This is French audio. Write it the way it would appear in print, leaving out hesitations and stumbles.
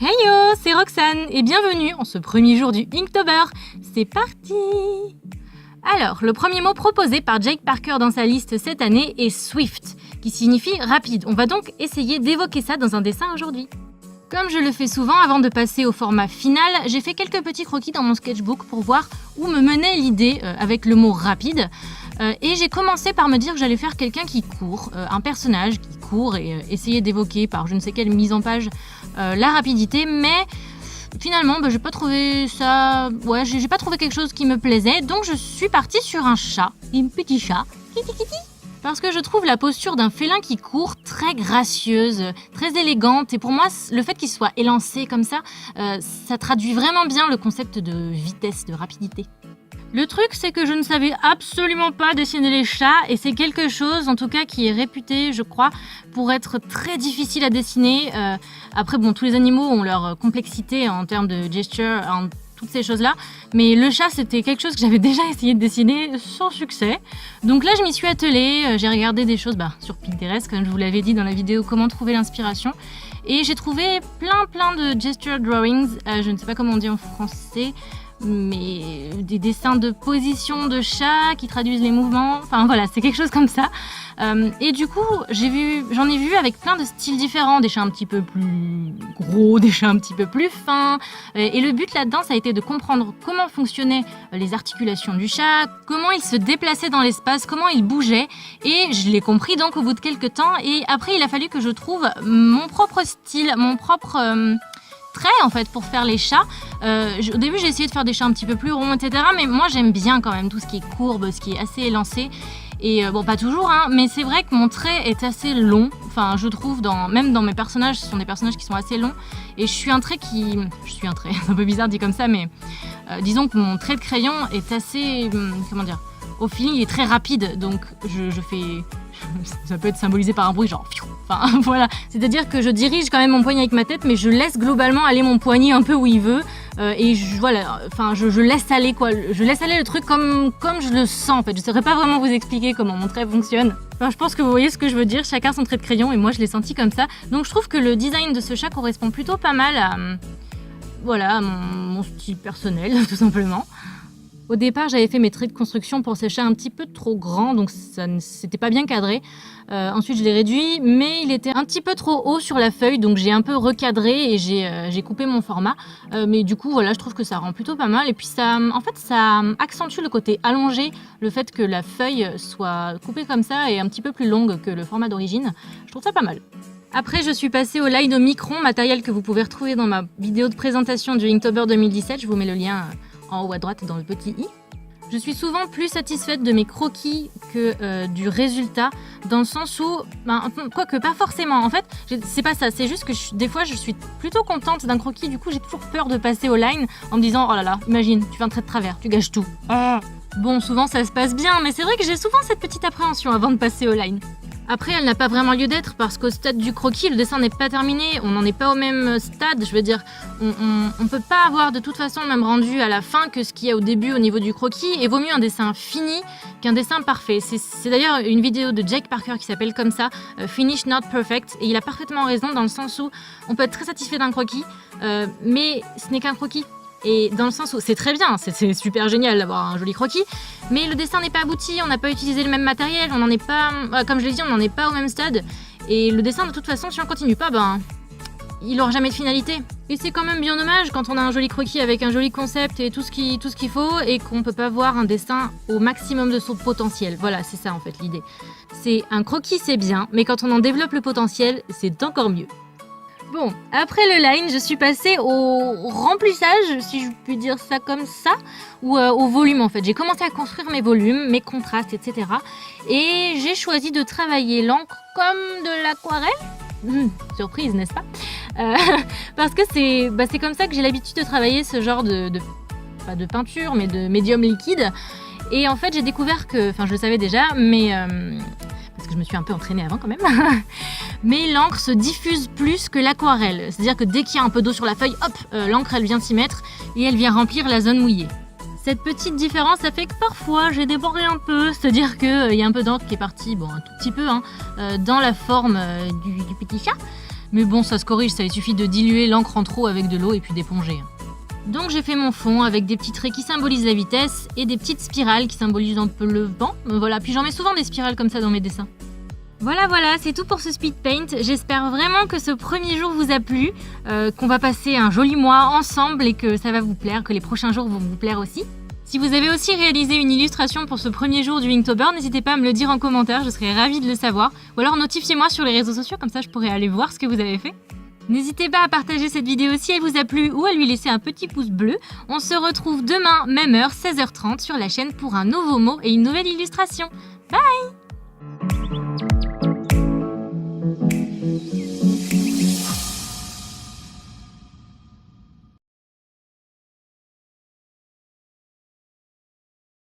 Heyo, c'est Roxane et bienvenue en ce premier jour du Inktober. C'est parti! Alors, le premier mot proposé par Jake Parker dans sa liste cette année est Swift, qui signifie rapide. On va donc essayer d'évoquer ça dans un dessin aujourd'hui. Comme je le fais souvent avant de passer au format final, j'ai fait quelques petits croquis dans mon sketchbook pour voir où me menait l'idée avec le mot rapide. Et j'ai commencé par me dire que j'allais faire quelqu'un qui court, un personnage qui court et essayer d'évoquer par je ne sais quelle mise en page la rapidité, mais finalement j'ai pas trouvé ça, j'ai pas trouvé quelque chose qui me plaisait, donc je suis partie sur un chat, un petit chat, parce que je trouve la posture d'un félin qui court très gracieuse, très élégante, et pour moi le fait qu'il soit élancé comme ça, ça traduit vraiment bien le concept de vitesse, de rapidité. Le truc, c'est que je ne savais absolument pas dessiner les chats et c'est quelque chose, en tout cas, qui est réputé, je crois, pour être très difficile à dessiner. Après, tous les animaux ont leur complexité en termes de gesture, en toutes ces choses-là. Mais le chat, c'était quelque chose que j'avais déjà essayé de dessiner sans succès. Donc là, je m'y suis attelée. J'ai regardé des choses sur Pinterest, comme je vous l'avais dit dans la vidéo « Comment trouver l'inspiration ». Et j'ai trouvé plein de gesture drawings. Je ne sais pas comment on dit en français. Mais des dessins de position de chat qui traduisent les mouvements, enfin voilà, c'est quelque chose comme ça. Et du coup, j'en ai vu avec plein de styles différents, des chats un petit peu plus gros, des chats un petit peu plus fins. Et le but là-dedans, ça a été de comprendre comment fonctionnaient les articulations du chat, comment il se déplaçait dans l'espace, comment il bougeait. Et je l'ai compris donc au bout de quelques temps. Et après, il a fallu que je trouve mon propre style, mon propre trait en fait pour faire les chats. Au début j'ai essayé de faire des chats un petit peu plus ronds, etc. Mais moi j'aime bien quand même tout ce qui est courbe, ce qui est assez élancé. Et pas toujours, mais c'est vrai que mon trait est assez long. Enfin, je trouve, même dans mes personnages, ce sont des personnages qui sont assez longs. Et je suis un trait, c'est un peu bizarre dit comme ça, mais disons que mon trait de crayon est assez, au feeling il est très rapide. Donc je fais... Ça peut être symbolisé par un bruit genre... Enfin voilà, c'est-à-dire que je dirige quand même mon poignet avec ma tête, mais je laisse globalement aller mon poignet un peu où il veut. Et je laisse aller quoi. Je laisse aller le truc comme je le sens en fait. Je saurais pas vraiment vous expliquer comment mon trait fonctionne. Enfin, je pense que vous voyez ce que je veux dire, chacun son trait de crayon et moi je l'ai senti comme ça. Donc je trouve que le design de ce chat correspond plutôt pas mal à mon style personnel tout simplement. Au départ, j'avais fait mes traits de construction pour ces chats un petit peu trop grands, donc ça c'était pas bien cadré. Ensuite, je l'ai réduit, mais il était un petit peu trop haut sur la feuille, donc j'ai un peu recadré et j'ai coupé mon format. Mais du coup, voilà, je trouve que ça rend plutôt pas mal. Et puis ça accentue le côté allongé, le fait que la feuille soit coupée comme ça et un petit peu plus longue que le format d'origine. Je trouve ça pas mal. Après, je suis passée au line au micron, matériel que vous pouvez retrouver dans ma vidéo de présentation du Inktober 2017. Je vous mets le lien en haut à droite dans le petit i. Je suis souvent plus satisfaite de mes croquis que du résultat, dans le sens où, quoique pas forcément, en fait, c'est pas ça, c'est juste que des fois je suis plutôt contente d'un croquis, du coup j'ai toujours peur de passer au line en me disant oh là là, imagine, tu fais un trait de travers, tu gâches tout. Bon, souvent ça se passe bien, mais c'est vrai que j'ai souvent cette petite appréhension avant de passer au line. Après, elle n'a pas vraiment lieu d'être parce qu'au stade du croquis, le dessin n'est pas terminé, on n'en est pas au même stade, je veux dire, on peut pas avoir de toute façon le même rendu à la fin que ce qu'il y a au début au niveau du croquis, et vaut mieux un dessin fini qu'un dessin parfait. C'est d'ailleurs une vidéo de Jake Parker qui s'appelle comme ça, Finish Not Perfect, et il a parfaitement raison dans le sens où on peut être très satisfait d'un croquis, mais ce n'est qu'un croquis. Et dans le sens où c'est très bien, c'est super génial d'avoir un joli croquis, mais le dessin n'est pas abouti, on n'a pas utilisé le même matériel, on n'en est pas, comme je l'ai dit, on n'en est pas au même stade. Et le dessin, de toute façon, si on continue pas, il n'aura jamais de finalité. Et c'est quand même bien dommage quand on a un joli croquis avec un joli concept et tout ce qu'il faut, et qu'on peut pas voir un dessin au maximum de son potentiel. Voilà, c'est ça en fait l'idée. C'est un croquis, c'est bien, mais quand on en développe le potentiel, c'est encore mieux. Bon, après le line, je suis passée au remplissage, si je puis dire ça comme ça, ou au volume en fait. J'ai commencé à construire mes volumes, mes contrastes, etc. Et j'ai choisi de travailler l'encre comme de l'aquarelle. Surprise, n'est-ce pas? Parce que c'est comme ça que j'ai l'habitude de travailler ce genre pas de peinture, mais de médium liquide. Et en fait, j'ai découvert que, je le savais déjà, mais... parce que je me suis un peu entraînée avant quand même, mais l'encre se diffuse plus que l'aquarelle. C'est-à-dire que dès qu'il y a un peu d'eau sur la feuille, hop, l'encre elle vient s'y mettre et elle vient remplir la zone mouillée. Cette petite différence, ça fait que parfois j'ai débordé un peu, c'est-à-dire qu'il y a un peu d'encre qui est partie, un tout petit peu, dans la forme du petit chat. Mais bon, ça se corrige, ça, il suffit de diluer l'encre en trop avec de l'eau et puis d'éponger. Donc j'ai fait mon fond avec des petits traits qui symbolisent la vitesse et des petites spirales qui symbolisent un peu le vent. Voilà, puis j'en mets souvent des spirales comme ça dans mes dessins. Voilà, c'est tout pour ce speed paint. J'espère vraiment que ce premier jour vous a plu, qu'on va passer un joli mois ensemble et que ça va vous plaire, que les prochains jours vont vous plaire aussi. Si vous avez aussi réalisé une illustration pour ce premier jour du Inktober, n'hésitez pas à me le dire en commentaire, je serais ravie de le savoir. Ou alors notifiez-moi sur les réseaux sociaux, comme ça je pourrai aller voir ce que vous avez fait. N'hésitez pas à partager cette vidéo si elle vous a plu ou à lui laisser un petit pouce bleu. On se retrouve demain, même heure, 16h30 sur la chaîne pour un nouveau mot et une nouvelle illustration. Bye!